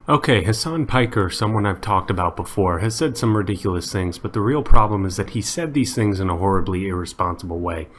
Okay, Hasan Piker, someone I've talked about before, has said some ridiculous things, but the real problem is that he said these things in a horribly irresponsible way.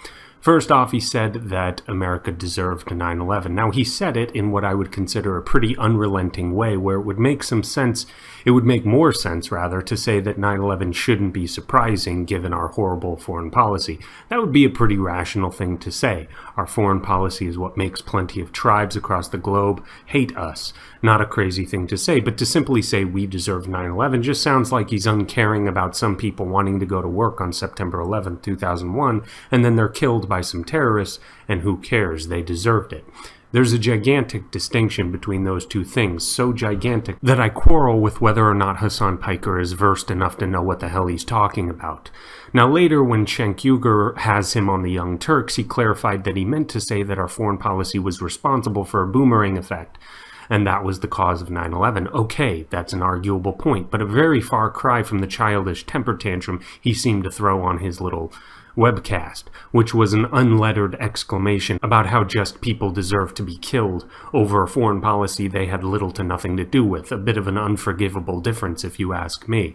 First off, he said that America deserved 9/11. Now, he said it in what I would consider a pretty unrelenting way, where it would make some sense, it would make more sense, rather, to say that 9/11 shouldn't be surprising given our horrible foreign policy. That would be a pretty rational thing to say. Our foreign policy is what makes plenty of tribes across the globe hate us. Not a crazy thing to say, but to simply say we deserve 9/11 just sounds like he's uncaring about some people wanting to go to work on September 11th, 2001, and then they're killed by some terrorists, and who cares, they deserved it. There's a gigantic distinction between those two things, so gigantic that I quarrel with whether or not Hasan Piker is versed enough to know what the hell he's talking about. Now later, when Cenk Uygur has him on the Young Turks, he clarified that he meant to say that our foreign policy was responsible for a boomerang effect, and that was the cause of 9/11. Okay, that's an arguable point, but a very far cry from the childish temper tantrum he seemed to throw on his little webcast, which was an unlettered exclamation about how just people deserve to be killed over a foreign policy they had little to nothing to do with. A bit of an unforgivable difference, if you ask me.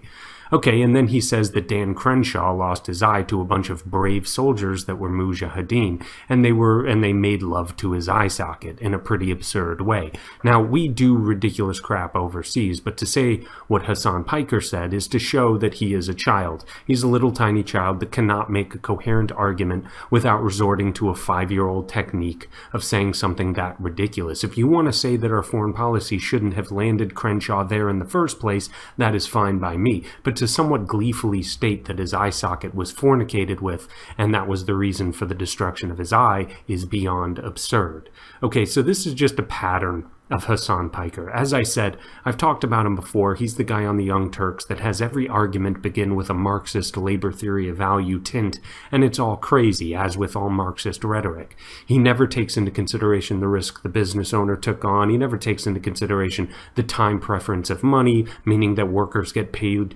Okay, and then he says that Dan Crenshaw lost his eye to a bunch of brave soldiers that were mujahideen, and they made love to his eye socket in a pretty absurd way. Now, we do ridiculous crap overseas, but to say what Hasan Piker said is to show that he is a child. He's a little tiny child that cannot make a coherent argument without resorting to a 5-year-old technique of saying something that ridiculous. If you want to say that our foreign policy shouldn't have landed Crenshaw there in the first place, that is fine by me, but to somewhat gleefully state that his eye socket was fornicated with and that was the reason for the destruction of his eye is beyond absurd. Okay, so this is just a pattern of Hasan Piker. As I said, I've talked about him before. He's the guy on the Young Turks that has every argument begin with a Marxist labor theory of value tint, and it's all crazy, as with all Marxist rhetoric. He never takes into consideration the risk the business owner took on. He never takes into consideration the time preference of money, meaning that workers get paid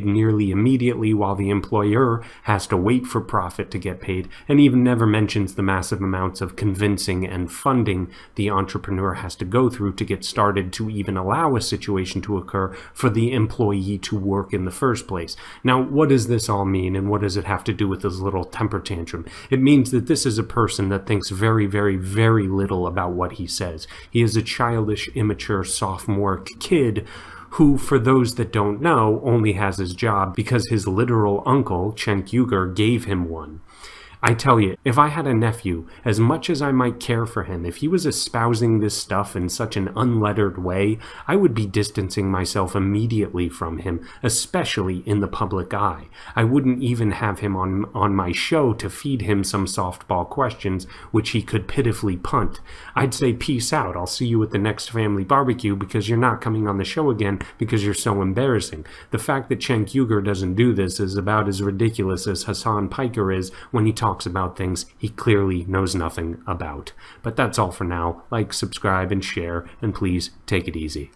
nearly immediately while the employer has to wait for profit to get paid, and even never mentions the massive amounts of convincing and funding the entrepreneur has to go through to get started to even allow a situation to occur for the employee to work in the first place. Now, what does this all mean, and what does it have to do with this little temper tantrum? It means that this is a person that thinks very, very, very little about what he says. He is a childish, immature, sophomore kid who, for those that don't know, only has his job because his literal uncle, Cenk Uygur, gave him one. I tell you, if I had a nephew, as much as I might care for him, if he was espousing this stuff in such an unlettered way, I would be distancing myself immediately from him, especially in the public eye. I wouldn't even have him on my show to feed him some softball questions, which he could pitifully punt. I'd say, peace out, I'll see you at the next family barbecue because you're not coming on the show again because you're so embarrassing. The fact that Cenk Uygur doesn't do this is about as ridiculous as Hasan Piker is when he talks about things he clearly knows nothing about. But that's all for now. Like, subscribe, and share, and please take it easy.